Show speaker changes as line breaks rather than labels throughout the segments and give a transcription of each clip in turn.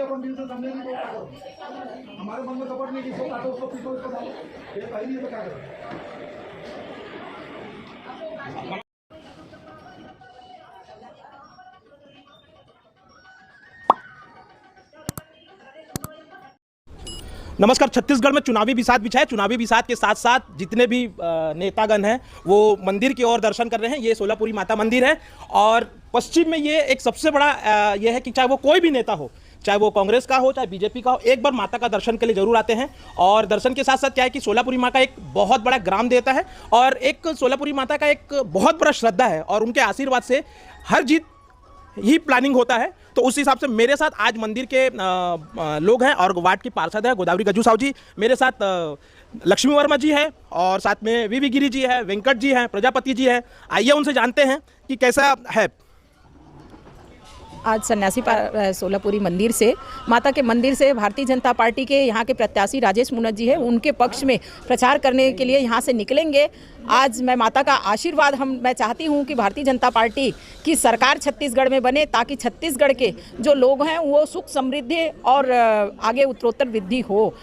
अपन दिल से समझे नहीं तो क्या करो, हमारे मन में कपट नहीं, किसको काटो उसको पीटो उसको डालो, ये कहीं नहीं तो क्या करो।
नमस्कार। छत्तीसगढ़ में चुनावी बिसात बिछा है। चुनावी बिसात के साथ साथ जितने भी नेतागण हैं वो मंदिर की ओर दर्शन कर रहे हैं। ये सोलापुरी माता मंदिर है और पश्चिम में ये एक सबसे बड़ा ये है कि चाहे वो कोई भी नेता हो, चाहे वो कांग्रेस का हो चाहे बीजेपी का हो, एक बार माता का दर्शन के लिए जरूर आते हैं। और दर्शन के साथ साथ क्या है कि सोलापुरी माँ का एक बहुत बड़ा ग्राम देवता है और एक सोलापुरी माता का एक बहुत बड़ा श्रद्धा है और उनके आशीर्वाद से हर जीत ही प्लानिंग होता है। तो उस हिसाब से मेरे साथ आज मंदिर के लोग हैं और वार्ड की पार्षद है गोदावरी गज्जू साहू जी, मेरे साथ लक्ष्मी वर्मा जी है और साथ में वीवी गिरी जी है, वेंकट जी हैं, प्रजापति जी हैं। आइए उनसे जानते हैं कि कैसा है।
आज सन्यासी सोलापुरी मंदिर से, माता के मंदिर से भारतीय जनता पार्टी के यहाँ के प्रत्याशी राजेश मुनत जी है, उनके पक्ष में प्रचार करने के लिए यहाँ से निकलेंगे। आज मैं माता का आशीर्वाद मैं चाहती हूँ कि भारतीय जनता पार्टी की सरकार छत्तीसगढ़ में बने ताकि छत्तीसगढ़ के जो लोग हैं वो सुख समृद्धि और आगे उत्तरोत्तर वृद्धि हो।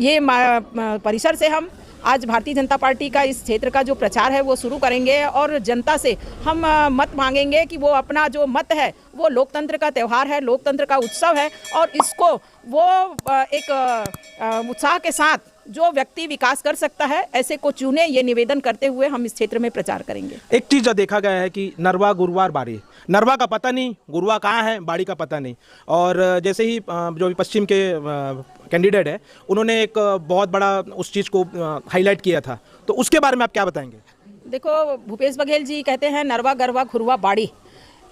ये परिसर से हम आज भारतीय जनता पार्टी का इस क्षेत्र का जो प्रचार है वो शुरू करेंगे और जनता से हम मत मांगेंगे कि वो अपना जो मत है, वो लोकतंत्र का त्यौहार है, लोकतंत्र का उत्सव है और इसको वो एक उत्साह के साथ जो व्यक्ति विकास कर सकता है ऐसे को चुने, ये निवेदन करते हुए हम इस क्षेत्र में प्रचार करेंगे।
एक चीज़ जो देखा गया है कि नरवा गुरुवार बाड़ी, नरवा का पता नहीं, गुरुवा कहाँ है, बाड़ी का पता नहीं। और जैसे ही जो पश्चिम के कैंडिडेट है उन्होंने एक बहुत बड़ा उस चीज़ को हाईलाइट किया था, तो उसके बारे में आप क्या बताएंगे?
देखो, भूपेश बघेल जी कहते हैं नरवा गरवा खुरवा बाड़ी।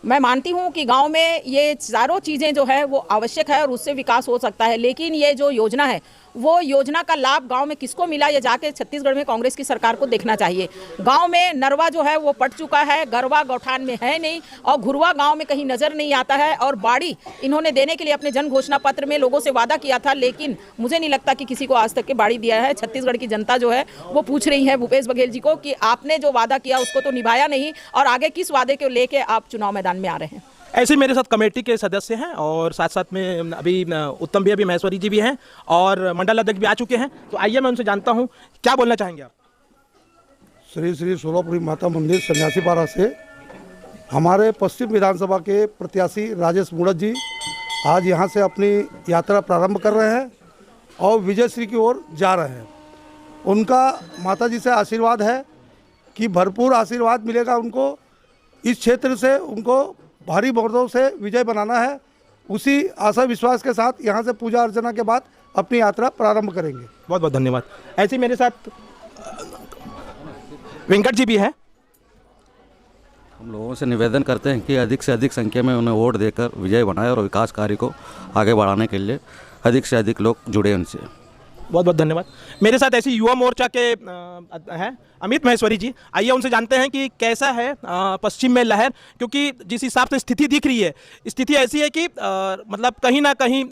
मैं मानती हूँ कि गांव में ये चारों चीज़ें जो है वो आवश्यक है और उससे विकास हो सकता है, लेकिन ये जो योजना है वो योजना का लाभ गांव में किसको मिला, ये जाके छत्तीसगढ़ में कांग्रेस की सरकार को देखना चाहिए। गांव में नरवा जो है वो पट चुका है, गरवा गौठान में है नहीं और घुरवा गांव में कहीं नज़र नहीं आता है। और बाड़ी इन्होंने देने के लिए अपने जन घोषणा पत्र में लोगों से वादा किया था, लेकिन मुझे नहीं लगता कि किसी को आज तक के बाड़ी दिया है। छत्तीसगढ़ की जनता जो है वो पूछ रही है भूपेश बघेल जी को कि आपने जो वादा किया उसको तो निभाया नहीं और आगे किस वादे को लेके आप चुनाव मैदान में आ रहे हैं।
ऐसे मेरे साथ कमेटी के सदस्य हैं और साथ साथ में अभी उत्तम भैया भी, महेश्वरी जी भी हैं और मंडल अध्यक्ष भी आ चुके हैं। तो आइए मैं उनसे जानता हूं क्या बोलना चाहेंगे आप।
श्री श्री सोलापुरी माता मंदिर सन्यासी पारा से हमारे पश्चिम विधानसभा के प्रत्याशी राजेश मुनत जी आज यहां से अपनी यात्रा प्रारंभ कर रहे हैं और विजयश्री की ओर जा रहे हैं। उनका माता जी से आशीर्वाद है कि भरपूर आशीर्वाद मिलेगा उनको, इस क्षेत्र से उनको भारी बहुमतों से विजय बनाना है। उसी आशा विश्वास के साथ यहाँ से पूजा अर्चना के बाद अपनी यात्रा प्रारंभ करेंगे।
बहुत बहुत धन्यवाद। ऐसे ही मेरे साथ वेंकट जी भी हैं।
हम लोगों से निवेदन करते हैं कि अधिक से अधिक संख्या में उन्हें वोट देकर विजय बनाए और विकास कार्य को आगे बढ़ाने के लिए अधिक से अधिक लोग जुड़े उनसे।
बहुत बहुत धन्यवाद। मेरे साथ ऐसी युवा मोर्चा के हैं अमित महेश्वरी जी, आइए उनसे जानते हैं कि कैसा है पश्चिम में लहर, क्योंकि जिस हिसाब से स्थिति दिख रही है, स्थिति ऐसी है कि मतलब कहीं ना कहीं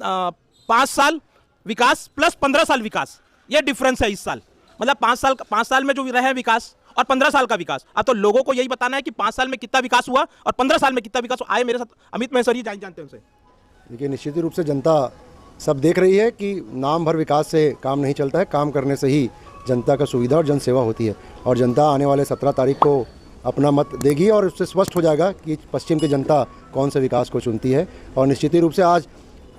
5 साल विकास प्लस 15 साल विकास, ये डिफरेंस है इस साल। मतलब 5 साल में जो रहे विकास और 15 साल का विकास। अब तो लोगों को यही बताना है कि 5 साल में कितना विकास हुआ और 15 साल में कितना विकास हुआ। आए मेरे साथ अमित महेश्वरी जानते हैं उनसे।
देखिए, निश्चित रूप से जनता सब देख रही है कि नाम भर विकास से काम नहीं चलता है, काम करने से ही जनता का सुविधा और जन सेवा होती है। और जनता आने वाले 17 तारीख को अपना मत देगी और उससे स्पष्ट हो जाएगा कि पश्चिम की जनता कौन से विकास को चुनती है। और निश्चित रूप से आज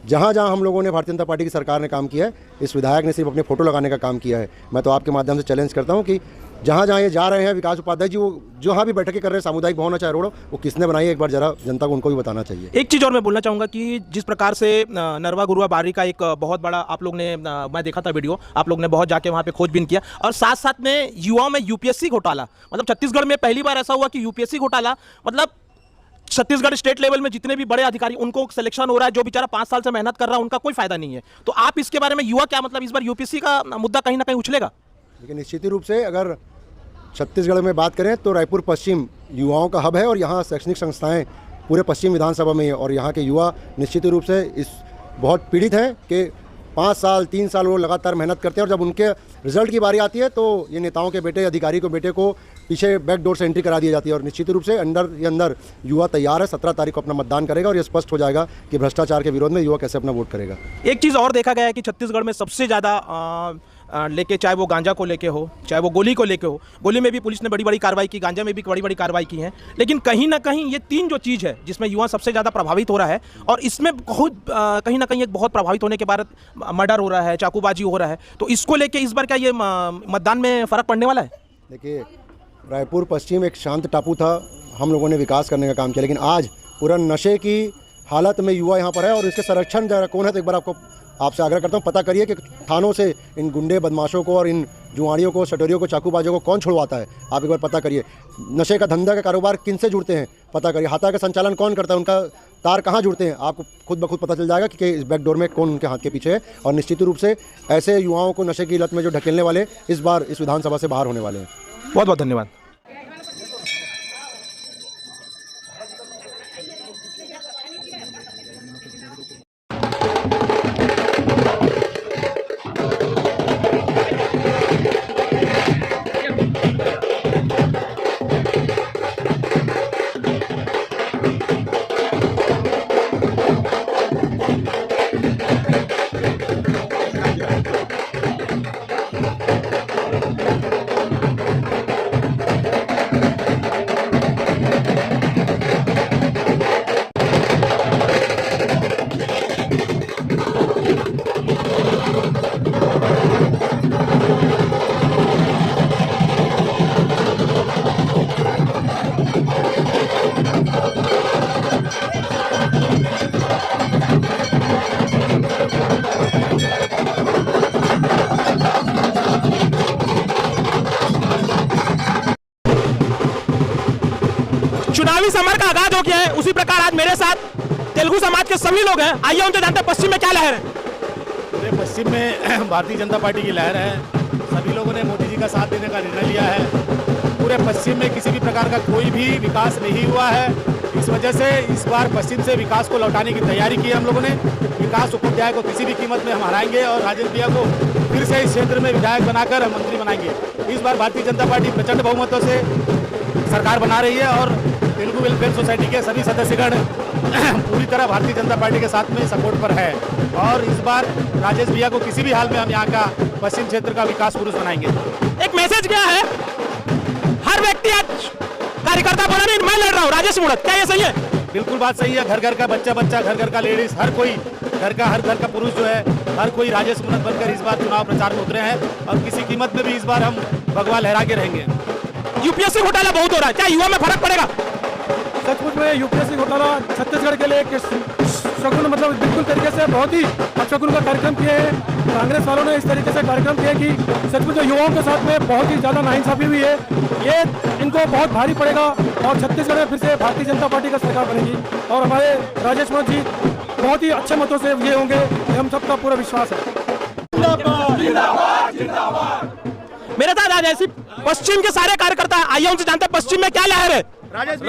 जहाँ जहाँ हम लोगों ने, भारतीय जनता पार्टी की सरकार ने काम किया है, इस विधायक ने सिर्फ अपने फोटो लगाने का काम किया है। मैं तो आपके माध्यम से चैलेंज करता हूँ कि जहाँ जहाँ ये जा रहे हैं विकास उपाध्याय जी, वो जहाँ भी बैठकें कर रहे हैं, सामुदायिक भवन चाहे रोड, वो किसने बनाई है, एक बार जरा जनता को उनको भी बताना चाहिए।
एक चीज़ और मैं बोलना चाहूँगा कि जिस प्रकार से नरवा गुरुवा बाड़ी का एक बहुत बड़ा आप लोग ने, मैं देखा था वीडियो, आप लोग ने बहुत जाके वहाँ पे खोजबीन किया और साथ साथ में युवाओं में यूपीएससी घोटाला, मतलब छत्तीसगढ़ में पहली बार ऐसा हुआ कि यूपीएससी घोटाला, मतलब छत्तीसगढ़ स्टेट लेवल में जितने भी बड़े अधिकारी उनको सिलेक्शन हो रहा है, जो बेचारा 5 साल से मेहनत कर रहा है उनका कोई फायदा नहीं है। तो आप इसके बारे में, युवा क्या मतलब इस बार यूपीएससी का मुद्दा कहीं ना कहीं उछलेगा?
लेकिन निश्चित रूप से अगर छत्तीसगढ़ में बात करें तो रायपुर पश्चिम युवाओं का हब है और यहाँ शैक्षणिक संस्थाएं पूरे पश्चिम विधानसभा में है और यहाँ के युवा निश्चित रूप से इस बहुत पीड़ित हैं कि 5 साल 3 साल वो लगातार मेहनत करते हैं और जब उनके रिजल्ट की बारी आती है तो ये नेताओं के बेटे, अधिकारी के बेटे को पीछे बैक डोर से एंट्री करा दी जाती है और निश्चित रूप से अंदर युवा तैयार है। 17 तारीख को अपना मतदान करेगा और ये स्पष्ट हो जाएगा कि भ्रष्टाचार के विरोध में युवा कैसे अपना वोट करेगा।
एक चीज़ और देखा गया है कि छत्तीसगढ़ में सबसे ज़्यादा लेके, चाहे वो गांजा को लेके हो, चाहे वो गोली को लेके हो, गोली में भी पुलिस ने बड़ी बड़ी कार्रवाई की, गांजा में भी बड़ी बड़ी कार्रवाई की है, लेकिन कहीं ना कहीं ये तीन जो चीज़ है जिसमें युवा सबसे ज़्यादा प्रभावित हो रहा है और इसमें बहुत कहीं ना कहीं एक बहुत प्रभावित होने के बाद मर्डर हो रहा है, चाकूबाजी हो रहा है, तो इसको लेके इस बार क्या ये मतदान में फ़र्क पड़ने वाला है?
देखिए, रायपुर पश्चिम एक शांत टापू था, हम लोगों ने विकास करने का काम किया, लेकिन आज पूरा नशे की हालत में युवा यहाँ पर है और इसके संरक्षण जरा कौन है, तो एक बार आपसे आग्रह करता हूँ पता करिए कि थानों से इन गुंडे बदमाशों को और इन जुआड़ियों को, सटोरियों को, चाकूबाजों को कौन छुड़वाता है। आप एक बार पता करिए, नशे का धंधा का कारोबार किन से जुड़ते हैं पता करिए, हाथा का संचालन कौन करता है, उनका तार कहाँ जुड़ते हैं, आपको खुद ब खुद पता चल जाएगा कि इस बैकडोर में कौन उनके हाथ के पीछे है। और निश्चित रूप से ऐसे युवाओं को नशे की लत में जो ढकेलने वाले इस बार इस विधानसभा से बाहर होने वाले हैं।
बहुत बहुत धन्यवाद। चुनावी समर का आगाज हो गया है, उसी प्रकार आज मेरे साथ तेलुगु समाज के सभी लोग हैं। आइए उनसे जानते हैं पश्चिम में क्या लहर है।
पूरे पश्चिम में भारतीय जनता पार्टी की लहर है। सभी लोगों ने मोदी जी का साथ देने का निर्णय लिया है। पूरे पश्चिम में किसी भी प्रकार का कोई भी विकास नहीं हुआ है, इस वजह से इस बार पश्चिम से विकास को लौटाने की तैयारी की है हम लोगों ने। विकास उपाध्याय को किसी भी कीमत में हम हराएंगे और राजेश भैया को फिर से इस क्षेत्र में विधायक बनाकर हम मंत्री बनाएंगे। इस बार भारतीय जनता पार्टी प्रचंड बहुमतों से सरकार बना रही है और तेलुगु वेलफेयर सोसाइटी के सभी सदस्यगण पूरी तरह भारतीय जनता पार्टी के साथ में सपोर्ट पर है और इस बार राजेश भैया को किसी भी हाल में हम यहाँ का पश्चिम क्षेत्र का विकास पुरुष बनाएंगे।
एक मैसेज क्या है, हर व्यक्ति आज कार्यकर्ता बना नहीं, मैं लड़ रहा हूँ राजेश मूणत, क्या ये सही है?
बिल्कुल बात सही है। घर घर का बच्चा बच्चा, घर घर का लेडीज, हर कोई हर घर का पुरुष जो है, हर कोई राजेश मूणत बनकर इस बार चुनाव प्रचार में उतरे हैं और किसी कीमत में भी इस बार हम भगवा लहरा के रहेंगे।
यूपीएससी घोटाला बहुत हो रहा है, क्या युवा में फर्क पड़ेगा?
सचमुच में यूपीएससी घोटाला छत्तीसगढ़ के लिए एक शगुन, मतलब बिल्कुल तरीके से बहुत ही अपशगुन का कार्यक्रम किए हैं। कांग्रेस वालों ने इस तरीके से कार्यक्रम किए कि सचमुच में युवाओं के साथ में बहुत ही ज़्यादा नाइंसाफी हुई है। ये इनको बहुत भारी पड़ेगा और छत्तीसगढ़ में फिर से भारतीय जनता पार्टी का सरकार बनेगी और हमारे राजेश मूणत जी बहुत ही अच्छे मतों से विजय होंगे, हम सबका पूरा विश्वास है।
मेरे साथ आज ऐसी पश्चिम के सारे कार्यकर्ता, आइए उनसे जानते हैं पश्चिम में क्या लहर है।
राजेश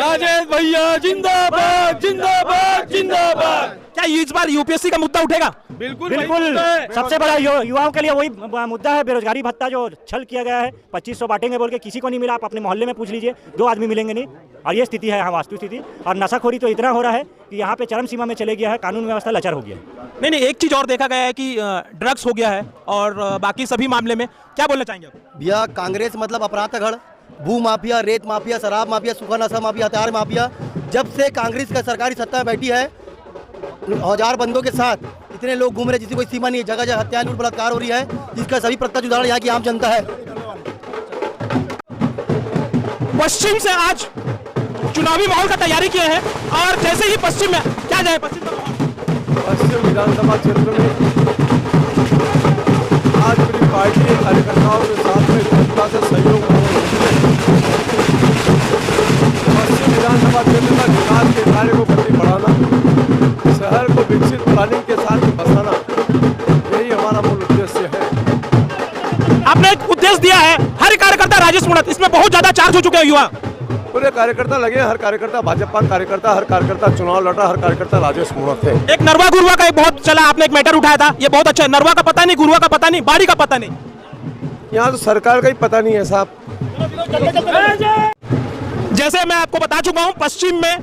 भैया जिंदाबाद जिंदाबाद जिंदाबाद।
क्या इस बार यूपीएससी का मुद्दा उठेगा?
बिल्कुल सबसे बड़ा युवाओं के लिए वही मुद्दा है, बेरोजगारी भत्ता जो छल किया गया है। 2500 बांटेंगे बोल के किसी को नहीं मिला। आप अपने मोहल्ले में पूछ लीजिए, 2 आदमी मिलेंगे नहीं। और ये स्थिति है यहाँ, वास्तु स्थिति। और नशाखोरी तो इतना हो रहा है कि यहाँ पे चरम सीमा में चले गया है, कानून व्यवस्था लचर हो गया है।
नहीं, एक चीज और देखा गया है कि ड्रग्स हो गया है और बाकी सभी मामले में क्या बोलना चाहेंगे आप?
भैया, कांग्रेस मतलब अपराध का गढ़, भू माफिया, रेत माफिया, शराब माफिया, सूखा नशा माफिया, हथियार माफिया। जब से कांग्रेस का सरकारी सत्ता में बैठी है, 1000 बंदों के साथ इतने लोग घूम रहे जिसकी कोई सीमा नहीं है। जगह जगह हत्या, लूट, बलात्कार हो रही है, जिसका सभी प्रत्यक्ष उदाहरण यहाँ की आम जनता है।
पश्चिम से आज चुनावी माहौल का तैयारी किए हैं और जैसे ही पश्चिम में क्या जाए,
पश्चिम विधानसभा क्षेत्र में आज मेरी पार्टी के कार्यकर्ताओं के साथ में जनता से सहयोग पश्चिम विधानसभा क्षेत्र में विकास के कार्य को गति बढ़ाना, शहर को विकसित प्लानिंग के साथ बसाना, यही हमारा मूल उद्देश्य है।
आपने एक उद्देश्य दिया है, हर कार्यकर्ता राजेश मूणत, इसमें बहुत ज्यादा चार्ज हो चुके हैं युवा।
पूरे कार्यकर्ता लगे, हर कार्यकर्ता भाजपा कार्यकर्ता, हर कार्यकर्ता चुनाव लड़ा, हर कार्यकर्ता राजेश मूणत है।
एक नरवा गुरुआ का एक बहुत चला, आपने एक मैटर उठाया था, ये बहुत अच्छा है। नरवा का पता नहीं, गुरुआ का पता नहीं, बाड़ी का पता नहीं।
यहाँ तो सरकार का ही पता नहीं है साहब।
जैसे मैं आपको बता चुका हूं, पश्चिम में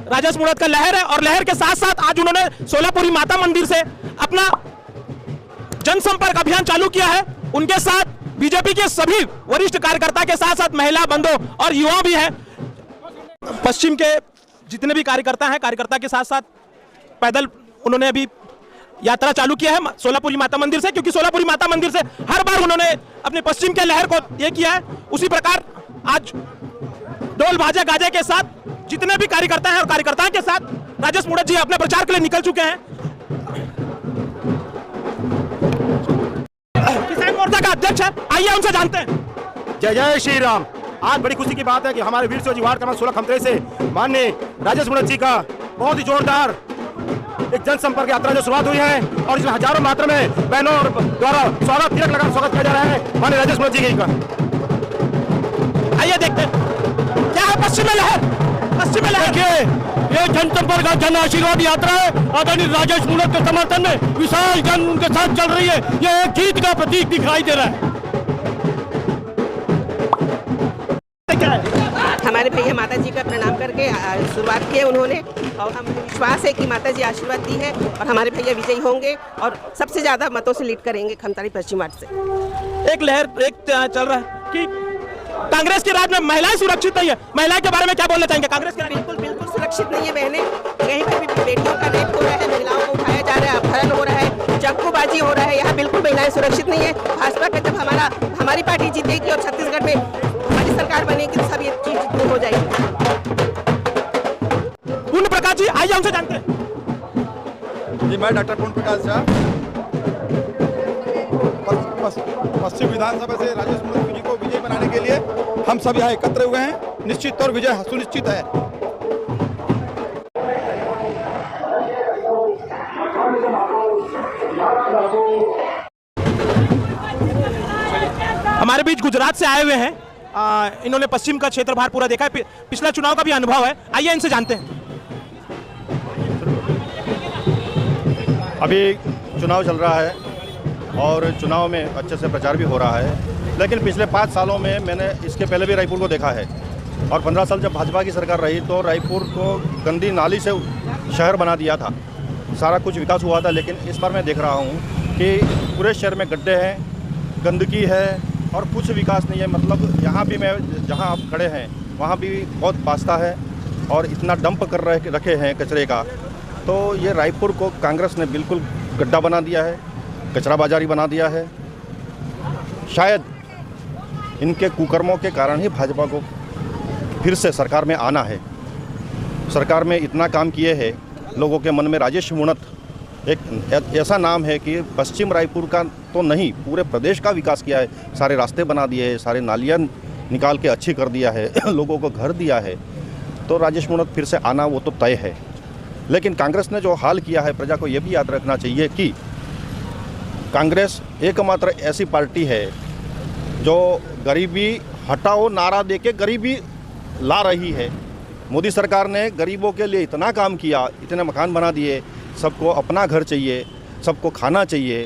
राजेश मूणत का लहर है और लहर के साथ साथ आज उन्होंने सोलापुरी माता मंदिर से अपना जनसंपर्क अभियान चालू किया है। उनके साथ बीजेपी के सभी वरिष्ठ कार्यकर्ता के साथ साथ महिला बंधु और युवा भी हैं। पश्चिम के जितने भी कार्यकर्ता हैं, कार्यकर्ता के साथ साथ पैदल उन्होंने अभी यात्रा चालू किया है सोलापुरी माता मंदिर से, क्योंकि सोलापुरी माता मंदिर से हर बार उन्होंने अपने पश्चिम के लहर को ये किया है। उसी प्रकार आज ढोल बाजे गाजे के साथ जितने भी कार्यकर्ता हैं और कार्यकर्ताओं के साथ राजेश मूणत जी अपने प्रचार के लिए निकल चुके हैं। किसान मोर्चा का अध्यक्ष है, आइए उनसे जानते हैं।
जय जय श्री राम। आज बड़ी खुशी की बात है कि हमारे वीर शिवाजी वार्ड क्रमांक 16 खमतरे से माननीय राजेश मूणत जी का बहुत ही जोरदार एक जनसंपर्क यात्रा जो शुरुआत हुई है और इसमें हजारों मात्रा में बहनों द्वारा स्वागत तिलक लगा स्वागत किया जा रहा है माननीय राजेश मूणत जी का।
आइए देखते हैं क्या है पश्चिम में लहर। पश्चिम में लहर
ये जनसंपर्क जन आशीर्वाद यात्रा है। आदरणीय राजेश मूणत के समर्थन में विशाल जन उनके साथ चल रही है। ये एक जीत का प्रतीक दिखाई दे रहा है।
हमारे भैया माता जी का प्रणाम करके शुरुआत की है उन्होंने, और हमें विश्वास है कि माता जी आशीर्वाद दी है और हमारे भैया विजयी होंगे और सबसे ज्यादा मतों से लीड करेंगे खमताड़ी पश्चिम वार्ड से।
एक लहर चल रहा है कि कांग्रेस के राज में महिलाएं सुरक्षित नहीं है। महिलाएं के बारे में क्या बोलना चाहेंगे? कांग्रेस के राज
बिल्कुल बिल्कुल सुरक्षित नहीं है बहनें। कहीं पर भी बेटियों का रेप हो रहा है, महिलाओं को उठाया जा रहा है, अपहरण हो रहा है, चाकूबाजी हो रहा है। यहाँ बिल्कुल महिलाएं सुरक्षित नहीं है। भाजपा का जब हमारी पार्टी जीतेगी और छत्तीसगढ़ में हमारी सरकार बनेगी तो सब ये चीज हो जाएगी।
पूर्ण प्रकाश जी, आइए हमसे जानते हैं।
जी, मैं डॉक्टर पूर्ण प्रकाश झा पश्चिम विधानसभा से राजेश मूणत जी को विजय बनाने के लिए हम सब यहाँ एकत्र हुए हैं। निश्चित तौर विजय सुनिश्चित है।
हमारे बीच गुजरात से आए हुए हैं। इन्होंने पश्चिम का क्षेत्रभार पूरा देखा है, पिछला चुनाव का भी अनुभव है। आइए इनसे जानते हैं।
अभी चुनाव चल रहा है और चुनाव में अच्छे से प्रचार भी हो रहा है, लेकिन पिछले 5 सालों में मैंने इसके पहले भी रायपुर को देखा है और 15 साल जब भाजपा की सरकार रही तो रायपुर को गंदी नाली से शहर बना दिया था। सारा कुछ विकास हुआ था, लेकिन इस बार मैं देख रहा हूँ कि पूरे शहर में गड्ढे हैं, गंदगी है और कुछ विकास नहीं है। मतलब यहाँ भी मैं जहाँ आप खड़े हैं वहाँ भी बहुत पास्ता है और इतना डंप कर रखे हैं कचरे का। तो ये रायपुर को कांग्रेस ने बिल्कुल गड्ढा बना दिया है, कचरा बाजारी बना दिया है। शायद इनके कुकर्मों के कारण ही भाजपा को फिर से सरकार में आना है। सरकार में इतना काम किए हैं, लोगों के मन में राजेश मूणत एक ऐसा नाम है कि पश्चिम रायपुर का तो नहीं पूरे प्रदेश का विकास किया है। सारे रास्ते बना दिए हैं, सारे नालियाँ निकाल के अच्छी कर दिया है, लोगों को घर दिया है। तो राजेश मूणत फिर से आना वो तो तय है। लेकिन कांग्रेस ने जो हाल किया है, प्रजा को ये भी याद रखना चाहिए कि कांग्रेस एकमात्र ऐसी पार्टी है जो गरीबी हटाओ नारा देके गरीबी ला रही है। मोदी सरकार ने गरीबों के लिए इतना काम किया, इतने मकान बना दिए, सबको अपना घर चाहिए, सबको खाना चाहिए।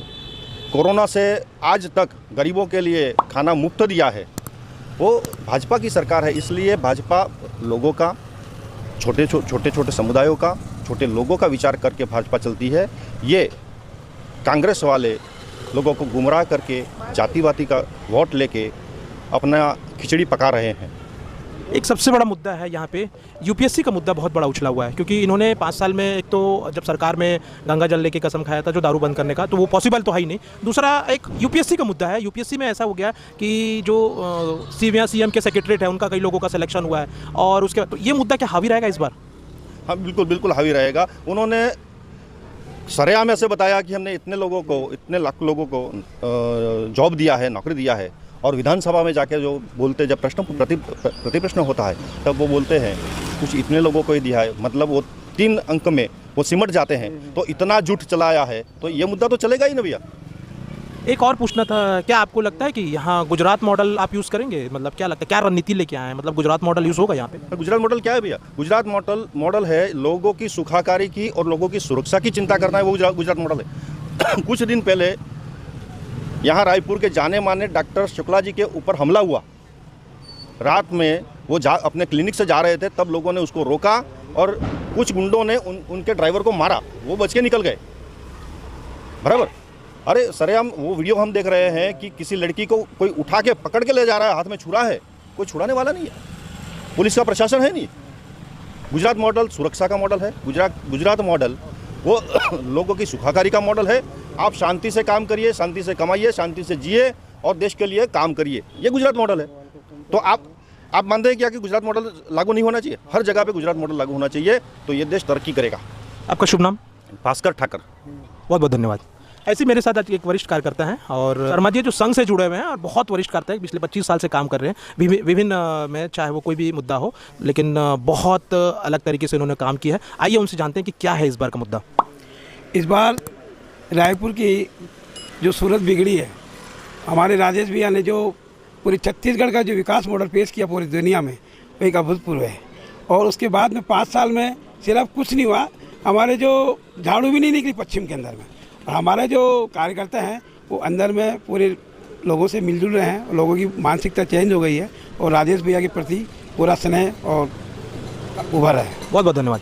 कोरोना से आज तक गरीबों के लिए खाना मुफ्त दिया है। वो भाजपा की सरकार है, इसलिए भाजपा लोगों का, छोटे समुदायों का, छोटे लोगों का विचार करके भाजपा चलती है। ये कांग्रेस वाले लोगों को गुमराह करके जातिवादी का वोट लेके अपना खिचड़ी पका रहे हैं।
एक सबसे बड़ा मुद्दा है यहाँ पे यूपीएससी का मुद्दा बहुत बड़ा उछला हुआ है, क्योंकि इन्होंने 5 साल में एक तो जब सरकार में गंगा जल लेके कसम खाया था जो दारू बंद करने का, तो वो पॉसिबल तो है ही नहीं। दूसरा एक यूपीएससी का मुद्दा है। यूपीएससी में ऐसा हो गया कि जो सीएम के सेक्रेटरीट है उनका कई लोगों का सिलेक्शन हुआ है और उसके बाद तो ये मुद्दा क्या हावी रहेगा इस बार?
हाँ, बिल्कुल बिल्कुल हावी रहेगा। उन्होंने सरेआम ऐसे बताया कि हमने इतने लोगों को, इतने लाख लोगों को जॉब दिया है, नौकरी दिया है, और विधानसभा में जाके जो बोलते, जब प्रश्न प्रति प्रश्न होता है तब वो बोलते हैं कुछ इतने लोगों को ही दिया है। मतलब वो 3 अंक में वो सिमट जाते हैं। तो इतना झूठ चलाया है तो ये मुद्दा तो चलेगा ही ना भैया।
एक और पूछना था, क्या आपको लगता है कि यहाँ गुजरात मॉडल आप यूज़ करेंगे? मतलब क्या लगता है, क्या रणनीति लेके आए हैं? मतलब गुजरात मॉडल यूज़ होगा यहाँ पे?
गुजरात मॉडल क्या है भैया? गुजरात मॉडल है लोगों की सुखाकारी की और लोगों की सुरक्षा की चिंता करना है, वो गुजरात मॉडल है। कुछ दिन पहले यहाँ रायपुर के जाने माने डॉक्टर शुक्ला जी के ऊपर हमला हुआ
रात में वो अपने क्लिनिक से जा रहे थे, तब लोगों ने उसको रोका और कुछ गुंडों ने उनके ड्राइवर को मारा, वो बच के निकल गए। बराबर। अरे सरेआम वो वीडियो हम देख रहे हैं कि किसी लड़की को कोई उठा के पकड़ के ले जा रहा है, हाथ में छुरा है, कोई छुड़ाने वाला नहीं है, पुलिस का प्रशासन है नहीं। गुजरात मॉडल सुरक्षा का मॉडल है, गुजरात मॉडल वो लोगों की सुखाकारी का मॉडल है। आप शांति से काम करिए, शांति से कमाइए, शांति से जिए और देश के लिए काम करिए, ये गुजरात मॉडल है। तो आप मानते हैं क्या कि गुजरात मॉडल लागू नहीं होना चाहिए? हर जगह पे गुजरात मॉडल लागू होना चाहिए, तो ये देश तरक्की करेगा।
आपका शुभ नाम?
भास्कर ठाकर।
बहुत बहुत धन्यवाद। ऐसे मेरे साथ आज एक वरिष्ठ कार्यकर्ता हैं और शर्मा जी जो संघ से जुड़े हुए हैं और बहुत वरिष्ठ कार्यकर्ता हैं, पिछले 25 साल से काम कर रहे हैं विभिन्न में, चाहे वो कोई भी मुद्दा हो, लेकिन बहुत अलग तरीके से उन्होंने काम किया है। आइए उनसे जानते हैं कि क्या है इस बार का मुद्दा।
इस बार रायपुर की जो सूरत बिगड़ी है, हमारे राजेश भैया ने जो पूरे छत्तीसगढ़ का जो विकास मॉडल पेश किया पूरी दुनिया में, वो एक अभूतपूर्व है। और उसके बाद में 5 साल में सिर्फ कुछ नहीं हुआ, हमारे जो झाड़ू भी नहीं निकली पश्चिम के अंदर में, और हमारे जो कार्यकर्ता हैं वो अंदर में पूरे लोगों से मिलजुल रहे हैं, लोगों की मानसिकता चेंज हो गई है और राजेश भैया के प्रति पूरा स्नेह और उभर है।
बहुत बहुत धन्यवाद।